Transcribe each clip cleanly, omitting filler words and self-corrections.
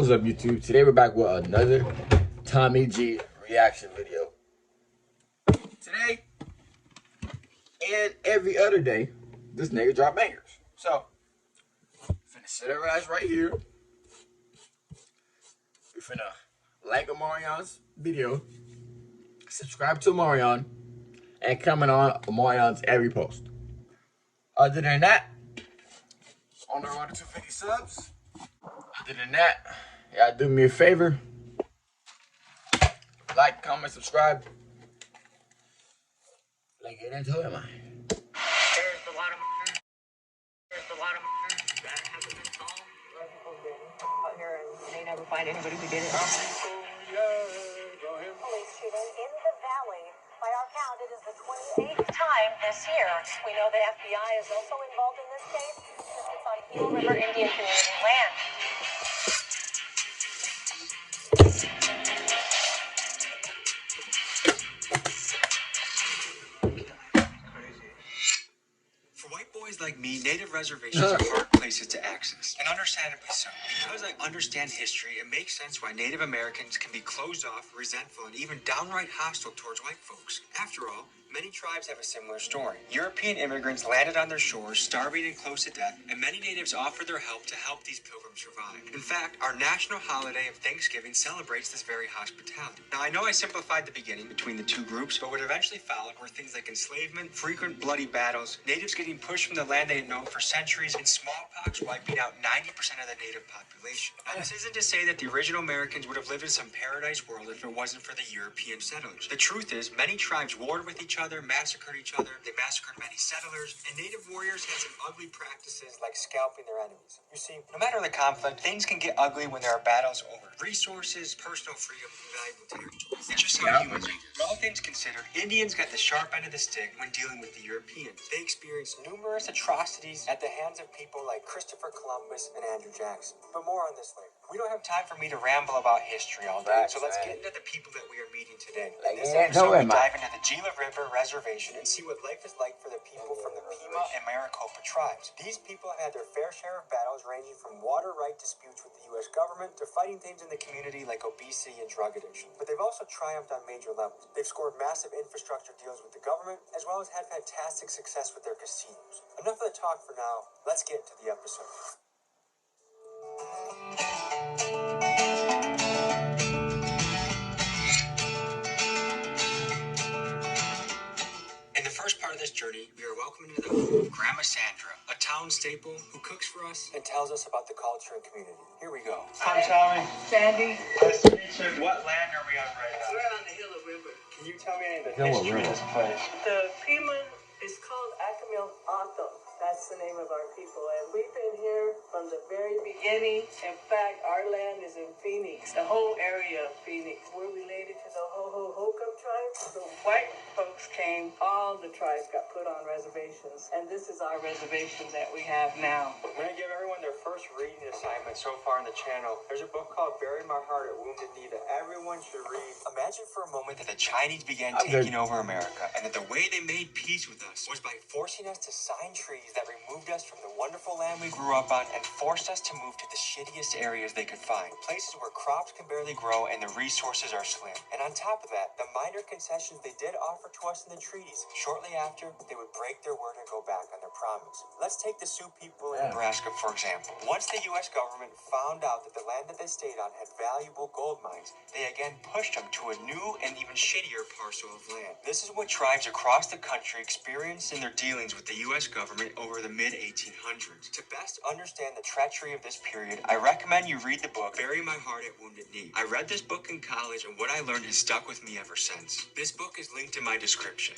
What's up, YouTube? Today we're back with another Tommy G reaction video. Today and every other day, this nigga drop bangers. So, finna sit our ass right here. We finna like Omarion's video, subscribe to Omarion, and comment on Omarion's every post. Other than that, on the road to 250 subs. Other than that, y'all do me a favor. Like, comment, subscribe. Let's get into it, man. There's a lot of that haven't been solved. A lot of people have been out here and they never find anybody who did it. Police shooting in the valley. By our count, it is the 28th time this year. We know the FBI is also involved in this case since it's on Eagle River Indian Community land. For white boys like me, native reservations are hard places to access, and understandably so. Because I understand history, it makes sense why Native Americans can be closed off, resentful, and even downright hostile towards white folks. After all, many tribes have a similar story. European immigrants landed on their shores, starving and close to death, and many natives offered their help to help these pilgrims survive. In fact, our national holiday of Thanksgiving celebrates this very hospitality. Now, I know I simplified the beginning between the two groups, but what eventually followed were things like enslavement, frequent bloody battles, natives getting pushed from the land they had known for centuries, and smallpox wiping out 90% of the native population. Now, this isn't to say that the original Americans would have lived in some paradise world if it wasn't for the European settlers. The truth is, many tribes warred with each other, massacred each other, they massacred many settlers, and native warriors had some ugly practices like scalping their enemies. You see, no matter the conflict, things can get ugly when there are battles over resources, personal freedom, and valuable territory. It's just how humans are. For all things considered, Indians got the sharp end of the stick when dealing with the Europeans. They experienced numerous atrocities at the hands of people like Christopher Columbus and Andrew Jackson. But more on this later. We don't have time for me to ramble about history all day, so let's get into the people that we are meeting today. In this episode, we dive into the Gila River Reservation and see what life is like for the people from the Pima and Maricopa tribes. These people have had their fair share of battles ranging from water right disputes with the U.S. government to fighting things in the community like obesity and drug addiction. But they've also triumphed on major levels. They've scored massive infrastructure deals with the government, as well as had fantastic success with their casinos. Enough of the talk for now. Let's get into the episode. In the first part of this journey, we are welcomed into the home of Grandma Sandra, a town staple who cooks for us and tells us about the culture and community. Here we go. Hi, Tommy. Sandy, Nice to meet you. What land are we on right now? we're on the Gila River. Can you tell me any of the Gila history of River. this place? The Pima is called Acamil Ato. That's the name of our people. And we've been here from the very beginning. In fact, our land is in Phoenix, the whole area of Phoenix. We're related to the Hohohokum tribe. The white folks came, all the tribes got put on reservations. And this is our reservation that we have now. I'm going to give everyone their first reading assignment so far on the channel. There's a book called Bury My Heart at Wounded Knee that everyone should read. Imagine for a moment that the Chinese began taking over America and that the way they made peace with us was by forcing us to sign treaties that removed us from the wonderful land we grew up on and forced us to move to the shittiest areas they could find. Places where crops can barely grow and the resources are slim. And on top of that, the minor concessions they did offer to us in the treaties, shortly after, they would break their word and go back on their promise. Let's take the Sioux people in Nebraska, for example. Once the U.S. government found out that the land that they stayed on had valuable gold mines, they again pushed them to a new and even shittier parcel of land. This is what tribes across the country experienced in their dealings with the U.S. government over the mid-1800s. To best understand the treachery of this period, I recommend you read the book Bury My Heart at Wounded Knee. I read this book in college, and what I learned has stuck with me ever since. This book is linked in my description.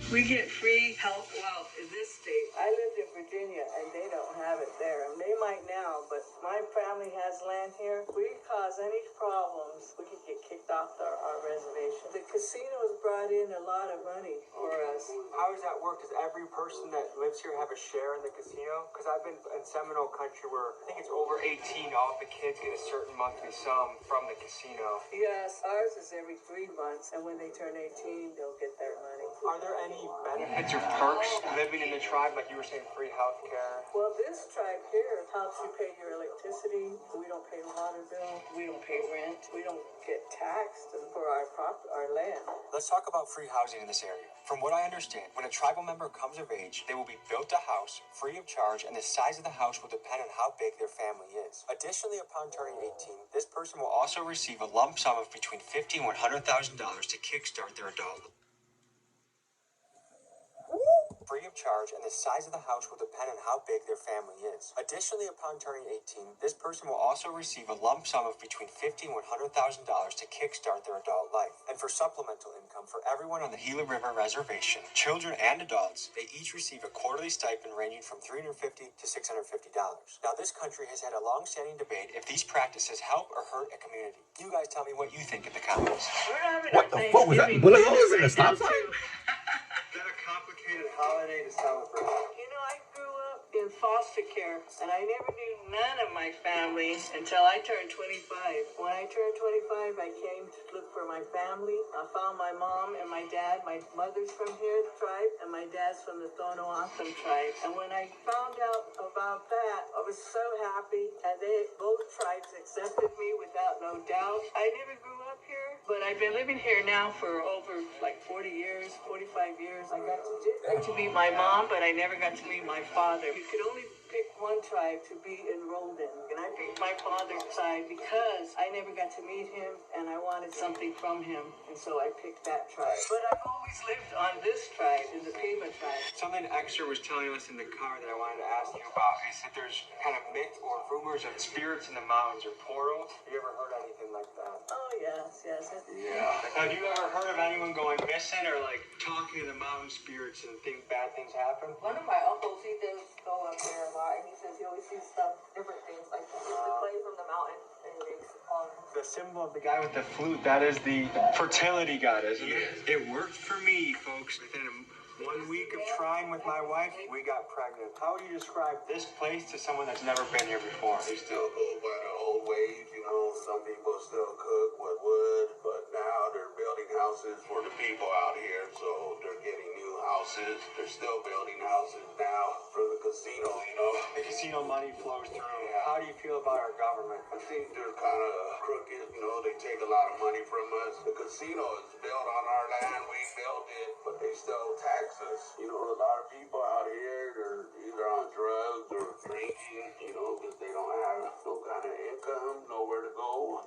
We get free health. Well, in this state, I lived in Virginia and they don't have it there. And they might now, but my family has land here. If we cause any problems, we could get kicked off our reservation. The casino is brought brought in a lot of money for us. How does that work? Does every person that lives here have a share in the casino? Because I've been in Seminole country where I think it's over 18, all of the kids get a certain monthly sum from the casino. Yes, ours is every 3 months, and when they turn 18, they'll get their money. Are there any benefits or perks living in the tribe? Like you were saying, free health care? Well, this tribe here helps you pay your electricity. We don't pay water bill. We don't pay rent. We don't get taxed for our land. Let's talk about free housing in this area. From what I understand, when a tribal member comes of age, they will be built a house free of charge, and the size of the house will depend on how big their family is. Additionally, upon turning 18, this person will also receive a lump sum of between $50,000 and $100,000 to kickstart their adult life. Free of charge, and the size of the house will depend on how big their family is. Additionally, upon turning 18, this person will also receive a lump sum of between $50,000 and $100,000 to kickstart their adult life. And for supplemental income for everyone on the Gila River Reservation, children and adults, they each receive a quarterly stipend ranging from $350 to $650. Now, this country has had a long-standing debate if these practices help or hurt a community. You guys tell me what you think in the comments. We're having What the fuck was that? Bullet holes in the stop sign? Is that a complicated holiday to celebrate? You know, I grew up in foster care, and I never knew none of my family until I turned 25. When I turned 25, I came to look for my family. I found my mom and my dad. My mother's from here, the tribe, and my dad's from the Tono Awesome tribe. And when I found out about that, I was so happy, and both tribes accepted me without no doubt. I never grew up here, but I've been living here now for over like 40 years, 45 years. I got to meet my mom, but I never got to meet my father. You could only pick one tribe to be enrolled in, and I picked my father's side because I never got to meet him, and I wanted something from him, and so I picked that tribe. But I've always lived on this tribe, in the Pima tribe. Something extra was telling us in the car that I wanted to ask you about is that there's kind of myth or rumors of spirits in the mountains or portals. Have you ever heard anything like that? Oh, yes. Yeah. Have you ever heard of anyone going missing or like talking to the mountain spirits and bad things happen? One of my uncles, he does go up there a lot, and he says he always sees stuff, different things, like he gets the clay from the mountain and he makes The symbol of the guy with the flute, that is the fertility god, isn't it? It worked for me, folks. Within 1 week of trying with my wife, we got pregnant. How would you describe this place to someone that's never been here before? They still go by the old ways, you know. Some people still cook with wood, but now they're building houses for the people out here, so they're getting new houses. They're still building houses now for the casino, you know. The casino money flows through. Yeah. How do you feel about our government? I think they're kind of crooked, you know. They take a lot of money from us. The casino is built on our land. We built it, but they still tax us. You know, a lot of people out here, they're either on drugs or drinking, you know, because they don't have no kind of income, nowhere to go.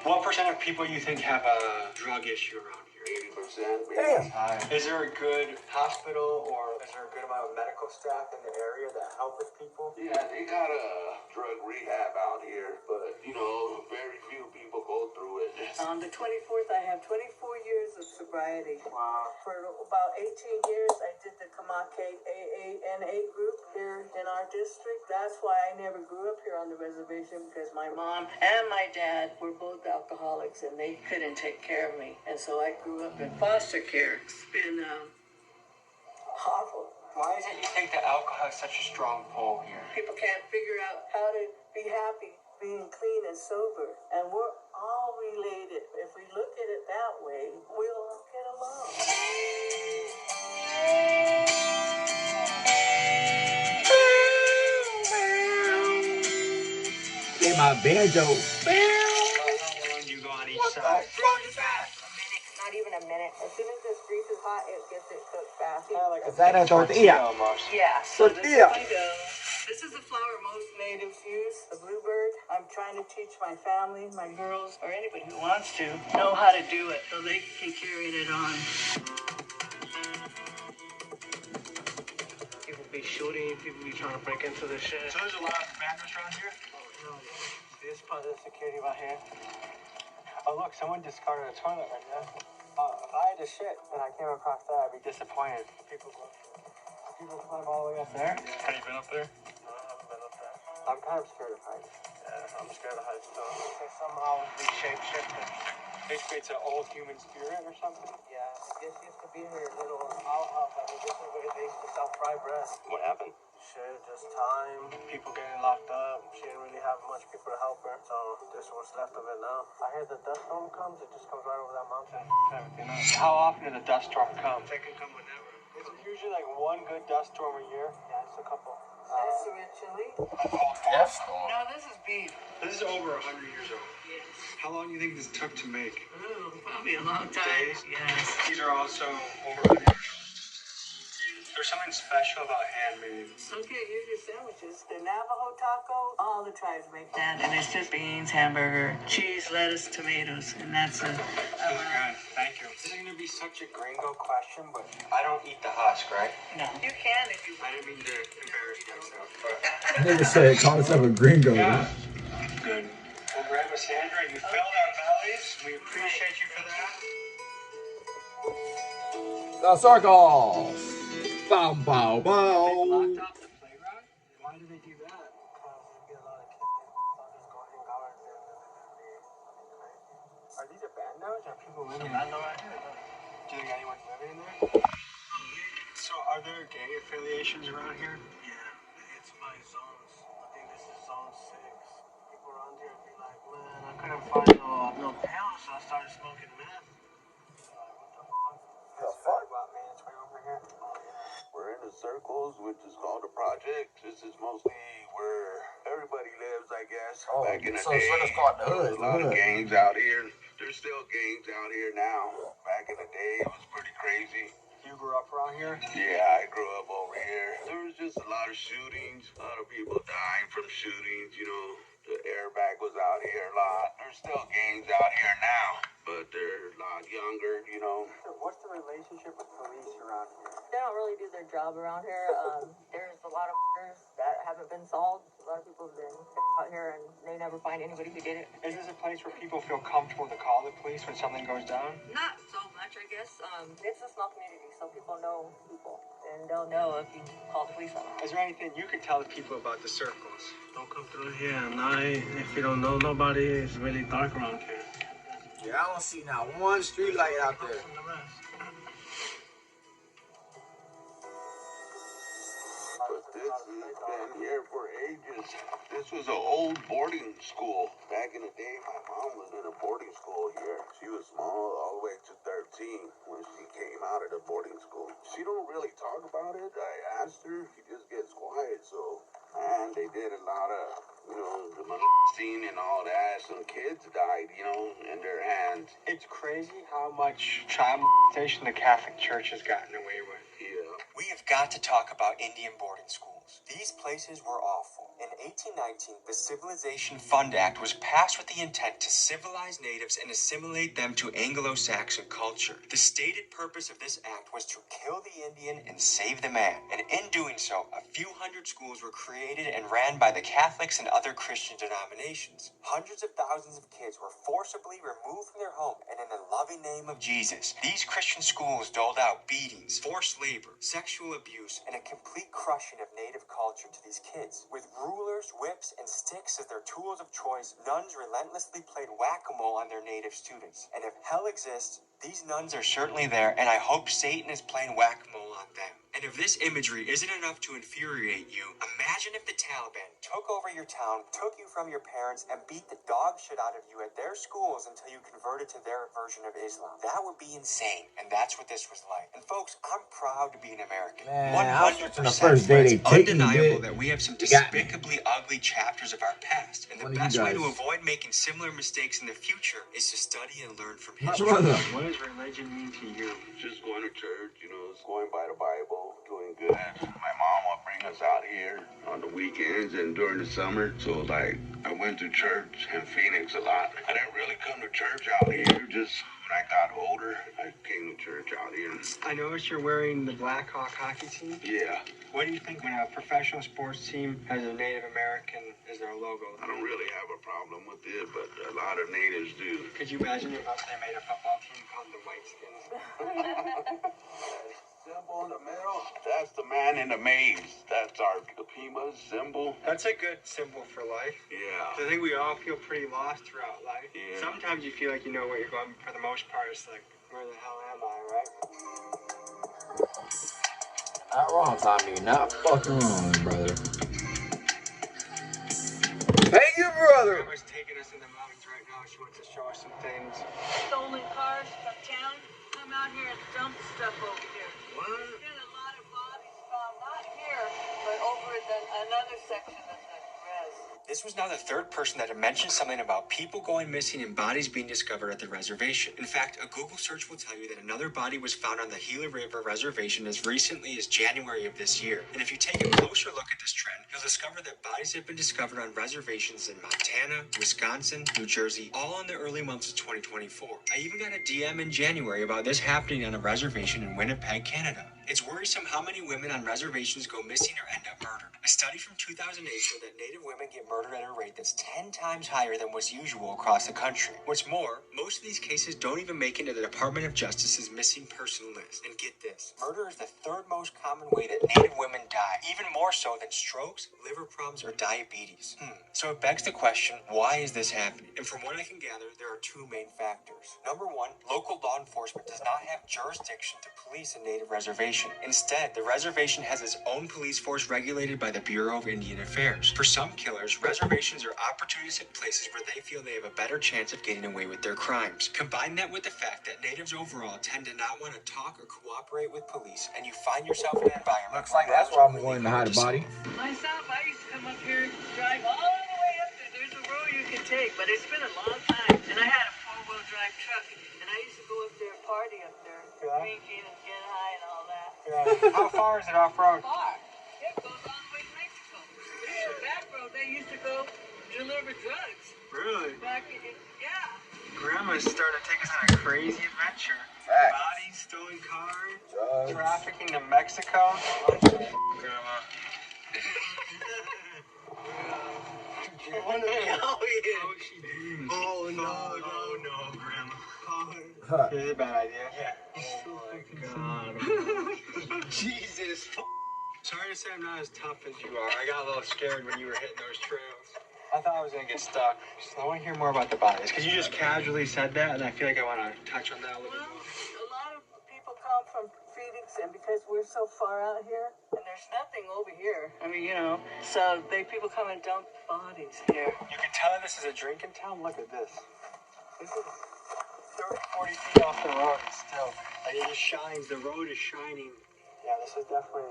What percent of people you think have a drug issue around here? 80%. Damn. Is there a good hospital or is there a good amount of medical staff in the area that help with people? Yeah, they got a drug rehab out here, but, you know, very few people go through it. On the 24th, I have 24 years of sobriety. Wow. For about 18 years, I did the Kamake AANA group here in our district. That's why I never grew up here on the reservation, because my mom and my dad were both alcoholics, and they couldn't take care of me. And so I grew up in foster care. It's been awful. Why is it you think that alcohol has such a strong pull here? People can't figure out how to be happy being clean and sober. And we're all related. If we look at it that way, we'll all get along. Play my banjo. How long do you go on each side? Not even a minute. As soon as this grease is hot, it gets it cooked fast. Is that a tortilla? Almost. Yeah, so this is Tortilla. my dough. This is the flour most natives use, the bluebird. I'm trying to teach my family, my girls, or anybody who wants to, know how to do it so they can carry it on. People be shooting, people be trying to break into the shit. So there's a lot of commanders around here? This part of the security right here. Oh look, someone discarded a toilet right there. If I had to shit and I came across that, I'd be disappointed. People climb all the way up there. Have you been up there? No, I haven't been up there. I'm kind of scared of heights. Yeah, I'm scared of heights too. Somehow we shape shifted. Basically, it's an old human spirit or something. Yeah, it used to be here, a little outhouse. I mean, this is where they used to sell fried bread. What happened? Shit, just time, people getting locked up. She didn't really have much people to help her, so this is what's left of it now. I hear the dust storm comes, it just comes right over that mountain. Everything up. How often does a dust storm come? It can come whenever. Is it usually like one good dust storm a year? Yeah, it's a couple. That's sweet chili. Yes. No, this is beef. This is over 100 years old. Yes. How long do you think this took to make? Ooh, probably a long time. Days? Yes. These are also over 100 years old. There's something special about handmade. Okay, here's your sandwiches. The Navajo taco, all the tribes make that. And it's just beans, hamburger, cheese, lettuce, tomatoes. And that's a... Really good. Thank you. This is going to be such a gringo question, but I don't eat the husk, right? No. You can if you I didn't mean to embarrass myself, but... Nigga said, call himself a gringo. Yeah. Good. Well, Grandma Sandra, you filled our bellies. We appreciate you for that. The circles. Bow, bow, They bow. blocked off the playground? Why did they do that? Because you get a lot of kids that just go hang out and crazy. Are these abandoned? Are people living in I know right here. Look. Do you think anyone's living in there? So are there gay affiliations around here? Yeah, it's by zones. I think this is zone 6. People around here be like, man, I couldn't find no pills, so I started smoking meth. The fuck? About me, it's right over here. We're in the circles, which is called the project. This is mostly where everybody lives, I guess. Oh, Back in the so day, it's called the hood, there was a lot the of hood. gangs out here. There's still gangs out here now. Back in the day, it was pretty crazy. You grew up around here? Yeah, I grew up over here. There was just a lot of shootings, a lot of people dying from shootings, you know. The airbag was out here a lot. There's still gangs out here now, but they're a lot younger, you know. What's the relationship with police around here? They don't really do their job around here. There's a lot of murders that haven't been solved. A lot of people have been out here and they never find anybody who did it. Is this a place where people feel comfortable to call the police when something goes down? Not so much, I guess. It's a small community, so people know people. And they'll know if you call the police on them. Is there anything you could tell the people about the circles? Don't come through here at night. If you don't know nobody, it's really dark around here. Yeah, I don't see not one street light out there. From the rest. But this has been here for ages. This was an old boarding school. Back in the day, my mom was in a boarding school here. She was small all the way to 13 when she came out of the boarding school. She don't really talk about it. I asked her. She just gets quiet. So, and they did a lot of, you know, the molesting and all that. Some kids died, you know, in their hands. It's crazy how much child molestation the Catholic Church has gotten away with. Yeah. We have got to talk about Indian boarding schools. These places were awful. In 1819, the Civilization Fund Act was passed with the intent to civilize natives and assimilate them to Anglo-Saxon culture. The stated purpose of this act was to kill the Indian and save the man. And in doing so, a few hundred schools were created and ran by the Catholics and other Christian denominations. Hundreds of thousands of kids were forcibly removed from their home, and in the loving name of Jesus, these Christian schools doled out beatings, forced labor, sexual abuse, and a complete crushing of native culture to these kids. With rulers, whips, and sticks as their tools of choice, nuns relentlessly played whack-a-mole on their native students. And if hell exists, these nuns are certainly there, and I hope Satan is playing whack-a-mole on them. And if this imagery isn't enough to infuriate you, imagine if the Taliban took over your town, took you from your parents, and beat the dog shit out of you at their schools until you converted to their version of Islam. That would be insane, and that's what this was like. And folks, I'm proud to be an American. Man, I was 100%. watching the first day they It's taking me, undeniable bitch. that we have some You got me. despicably ugly chapters of our past, and the One of you best way to guys. avoid making similar mistakes in the future is to study and learn from My history. brother. What does religion mean to you? Just going to church, you know, going by the Bible, doing good. My mom would bring us out here on the weekends and during the summer. So, like, I went to church in Phoenix a lot. I didn't really come to church out here. Just when I got older, I came to church out here. I noticed you're wearing the Blackhawk hockey team. Yeah, What do you think when a professional sports team has a Native American as their logo? I don't really have a problem with it, but a lot of natives do. Could you imagine if they made a football team called the White Skins? Symbol in the middle, That's the man in the maze. That's our Pima symbol. That's a good symbol for life. Yeah. I think we all feel pretty lost throughout life. Yeah. Sometimes you feel like you know where you're going, but for the most part, it's like, where the hell am I, right? Not wrong, Tommy. Not fucking wrong, brother. Thank you, brother. Grandma's taking us in the mountains right now. She wants to show us some things. Stolen cars from town come out here and dump stuff over here. What? There's been a lot of bodies found, not here, but over in another section of the res. This was now the third person that had mentioned something about people going missing and bodies being discovered at the reservation. In fact, a Google search will tell you that another body was found on the Gila River Reservation as recently as January of this year. And if you take a closer look at this trend, you'll discover that bodies have been discovered on reservations in Montana, Wisconsin, New Jersey, all in the early months of 2024. I even got a DM in January about this happening on a reservation in Winnipeg, Canada. It's worrisome how many women on reservations go missing or end up murdered. A study from 2008 showed that Native women get murdered at a rate that's 10 times higher than what's usual across the country. What's more, most of these cases don't even make it into the Department of Justice's missing person list. And get this, murder is the third most common way that Native women die, even more so than strokes, liver problems, or diabetes. So it begs the question, why is this happening? And from what I can gather, there are two main factors. Number one, local law enforcement does not have jurisdiction to police a Native reservation. Instead, the reservation has its own police force regulated by the Bureau of Indian Affairs. For some killers, reservations are opportunistic places where they feel they have a better chance of getting away with their crimes. Combine that with the fact that natives overall tend to not want to talk or cooperate with police, and you find yourself in an environment. Looks like that's where I'm going to hide a body. Myself, I used to come up here, drive all the way up there. There's a road you can take, but it's been a long time. And I had a four-wheel drive truck, and I used to go up there and party up there, drinking and get high and all that. How far is it off-road? Far. It goes all the way to Mexico. The back road, they used to go deliver drugs. Really? Back in, yeah. Grandma's starting to take us on a crazy adventure. Facts. Bodies, stolen cars, Drugs. trafficking to Mexico. Grandma. Oh no, Grandma. Huh. This is a bad idea. Yeah. Oh my God. Jesus. Sorry to say I'm not as tough as you are. I got a little scared when you were hitting those trails. I thought I was gonna get stuck. I want to hear more about the bodies because you just casually said that, and I feel like I want to touch on that a little bit Well, more. a lot of people come from Phoenix, and because we're so far out here, and there's nothing over here. I mean, so people come and dump bodies here. You can tell this is a drinking town. Look at this. This is 30, 40 feet off the road and still, like it just shines. The road is shining. Yeah, this is definitely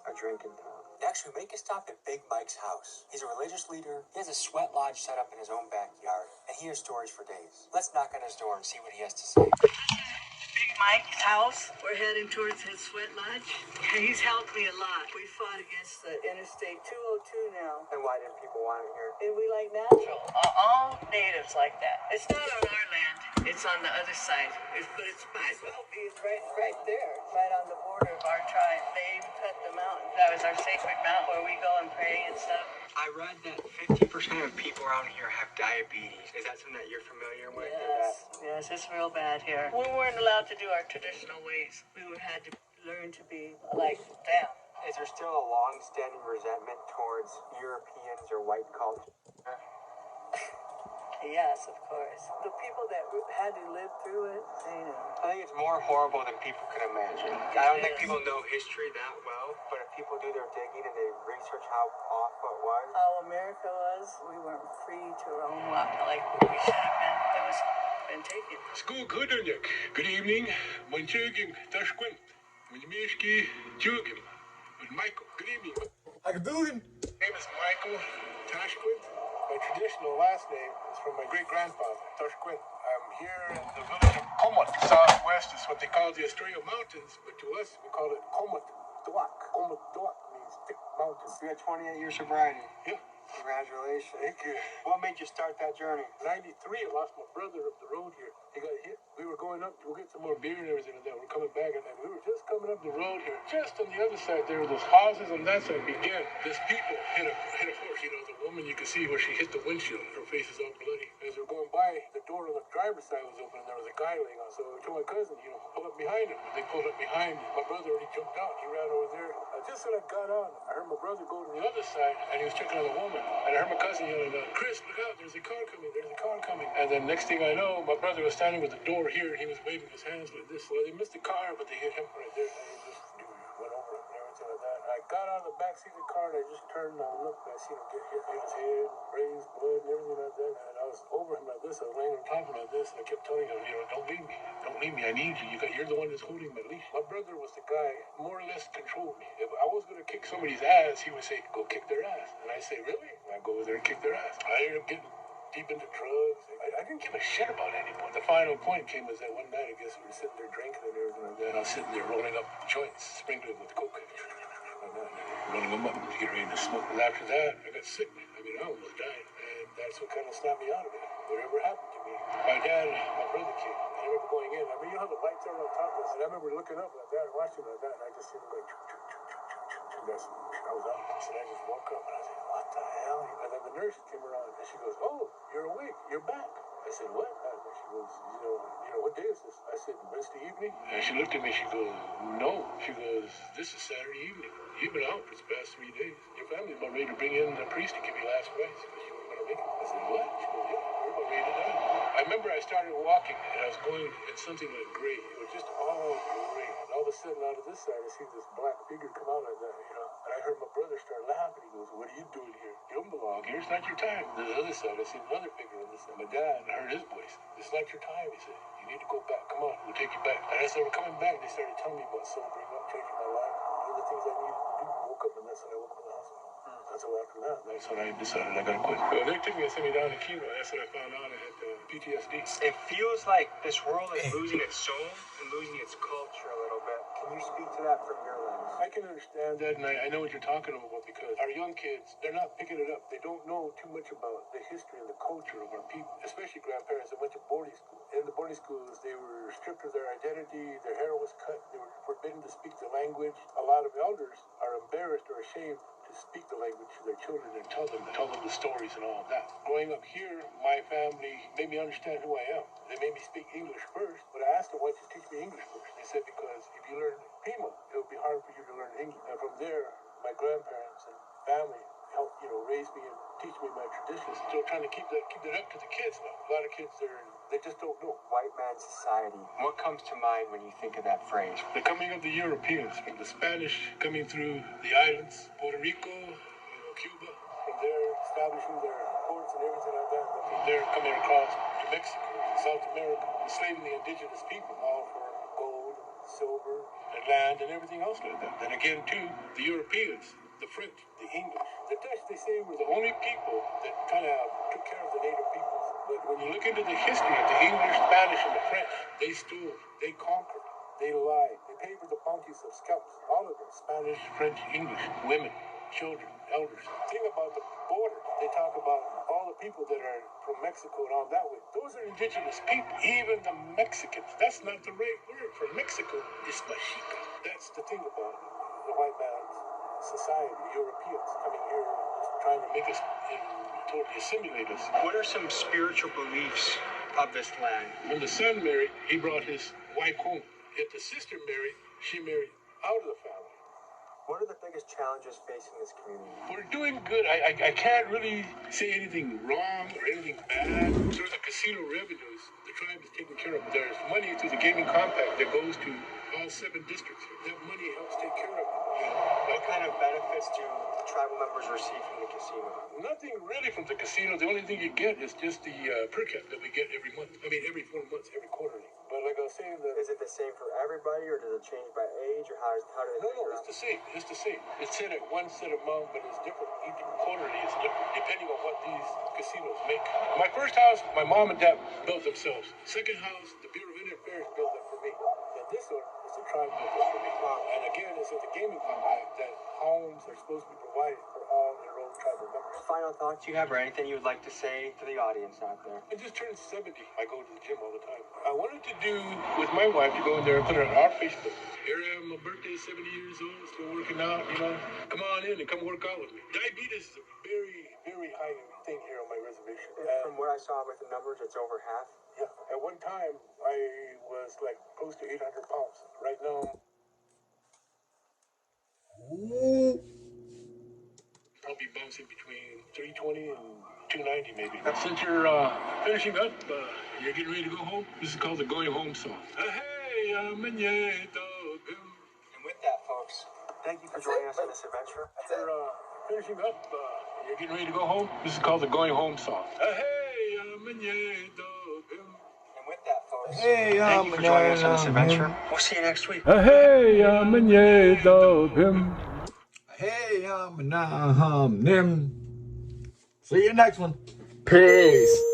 a drinking town. Next, we make a stop at Big Mike's house. He's a religious leader. He has a sweat lodge set up in his own backyard, and he hears stories for days. Let's knock on his door and see what he has to say. Big Mike's house. We're heading towards his sweat lodge. He's helped me a lot. We fought against the Interstate 202 now. And why didn't people want it here? And we like natural. All natives like that. It's not on our land. It's on the other side. But it's might as well be right there, right on the border of our tribe. They even cut the mountain. That was our sacred mountain where we go and pray and stuff. I read that 50% of people around here have diabetes. Is that something that you're familiar with? Yes, it's real bad here. We weren't allowed to do our traditional ways. We had to learn to be like them. Is there still a long-standing resentment towards Europeans or white culture? Yes, of course. The people that had to live through it, they know. I think it's more horrible than people can imagine. I don't think people know history that well, but if people do their digging and they research how awful it was. How America was, we weren't free to roam like we should have been. It was been taken. Good evening. Manchugim, Tashquint. Manchmishki, Jugim. With Michael. Good evening. I can do it. My name is Michael Tashquint. My traditional last name is from my great-grandfather, Tashquint. I'm here in the village of Komot, southwest. Is what they call the Estrella Mountains, but to us, we call it Komot Duak. Komot Duak means thick mountain. You had 28 years sobriety. Yeah. Congratulations. Thank you. What made you start that journey? 93, I lost my brother up the road here. He got hit. We were going up to go get some more beer and everything like that. We're coming back and we were just coming up the road here. Just on the other side, there were those houses on that side began. This people hit a horse. The woman, you could see where she hit the windshield. Her face is all bloody. as we were going by, the door on the driver's side was open and there was a guy laying on. So I told my cousin, pull up behind him. And they pulled up behind me. My brother already jumped out. He ran over there. Just as I got on, I heard my brother go to the other side and he was checking on the woman. And I heard my cousin yelling out, Chris, look out, there's a car coming, there's a car coming. And then next thing I know, my brother was standing with the door here and he was waving his hands like this. Well, they missed the car, but they hit him right there. And he just went over it and everything like that. I got out of the back seat of the car and I just turned and I looked and I seen him get hit in his head, raised blood and everything like that. And I was over him like this, I was laying on top of him like this, and I kept telling him, don't leave me. Don't leave me. I need you. You're the one that's holding my leash. My brother was the guy more or less controlled me. If I was going to kick somebody's ass, he would say, go kick their ass. And I say, really? And I go over there and kick their ass. I ended up getting deep into drugs. I didn't give a shit about anyone. The final point came was that one night, I guess we were sitting there drinking and everything like that. I was sitting there rolling up joints, sprinkling with coke. Rolling them up to get ready to smoke. And after that, I got sick. I almost died. And that's what kind of snapped me out of it. Whatever happened to me. My dad, my brother came. I remember going in. You know how the lights are on top of us? And I remember looking up like that and watching like that. And I just seen him going, I was out. So I just woke up and I was like, what the hell? And then the nurse came around and she goes, oh, you're awake. You're back. I said, what? And she goes, what day is this? I said, Wednesday evening. And she looked at me. She goes, no. She goes, this is Saturday evening. You've been out for the past 3 days. Your family's about ready to bring in a priest to give you last rites because you weren't going to make it. I said, what? She goes, yeah, we're about ready to die. I remember I started walking and I was going in something like gray. It was just all gray. And all of a sudden, out of this side, I see this black figure come out like that, And I heard my brother start laughing. He goes, what are you doing here? You don't belong here. It's not your time. And the other side, I see another figure on this side. My dad, I heard his voice. It's not your time, he said. You need to go back. Come on, we'll take you back. And as they were coming back, they started telling me about sobering up, changing my life, doing the things I needed to do. I woke up, and that's when I woke up in the hospital. And so after that's when I decided I gotta quit. Well, they took me and sent me down to Cuba. That's when I found out I had PTSD. It feels like this world is losing its soul and losing its culture a little bit. Can you speak to that from your lens? I can understand that, and I know what you're talking about because our young kids, they're not picking it up. They don't know too much about the history and the culture of our people, especially grandparents that went to boarding school. In the boarding schools, they were stripped of their identity, their hair was cut, they were forbidden to speak the language. A lot of elders are embarrassed or ashamed to speak the language to their children and tell them the stories and all of that. Growing up here, my family made me understand who I am. They made me speak English first, but I asked them, why don't you teach me English first? They said, because if you learn Pima, it would be hard for you to learn English. And from there, my grandparents and family helped, raise me and teach me my traditions. Still trying to keep that up to the kids now. A lot of kids, they just don't know. White man society. What comes to mind when you think of that phrase? The coming of the Europeans, from the Spanish coming through the islands, Puerto Rico, Cuba, from there establishing their ports and everything like that. And from there coming across to Mexico, South America, enslaving the indigenous people, all for gold, silver, and land, and everything else like that. Then again, too, the Europeans, the French, the English. The Dutch, they say, were the only people that kind of took care of the native peoples. But when you look into the history of the English, Spanish, and the French, they stole, they conquered, they lied, they paid for the bounties of scalps. All of them, Spanish, French, English, women, children, elders. The thing about the border, they talk about all the people that are from Mexico and all that way. Those are indigenous people, even the Mexicans. That's not the right word for Mexico. It's Mexica. That's the thing about the white man's society, Europeans coming here just trying to make us totally assimilate us. What are some spiritual beliefs of this land? When the son married, he brought his wife home. If the sister married, she married out of the family. What are the biggest challenges facing this community? We're doing good. I can't really say anything wrong or anything bad. Through the casino revenues, the tribe is taken care of. There's money through the gaming compact that goes to all 7 districts. That money helps take care of it. What kind of benefits do tribal members receive from the casino? Nothing really from the casino. The only thing you get is just the per cap that we get every month. I mean, every 4 months, every quarterly. But like I was saying, is it the same for everybody, or does it change by age, or how do they? No, it's the same. It's the same. It's set at one set amount, but it's different. Each quarterly is different, depending on what these casinos make. My first house, my mom and dad built themselves. Second house, the Bureau of Indian Affairs built it for me. And this one is the tribe built it for me. And again, it's in the gaming compact that homes are supposed to be provided for all their own tribal members. Final thoughts you have, or anything you would like to say to the audience out there? I just turned 70. I go to the gym all the time. I wanted to do with my wife to go in there and put it on our Facebook. Here I am, my birthday, 70 years old, still working out, Come on in and come work out with me. Diabetes is a very, very very high thing here on my reservation. From what I saw with the numbers, it's over half. Yeah, at one time I was like close to 800 pounds. Right now, Ooh. I'll be bouncing between 320 and 290 maybe. Since you're finishing up, you're getting ready to go home. This is called the going home song. Hey, And with that, folks, thank you for joining us on this adventure. you're finishing up, you're getting ready to go home. This is called the going home song. Hey, And with that, folks, Hey, thank you for joining us on this adventure. We'll see you next week. hey, Hey, nim. See you next one. Peace.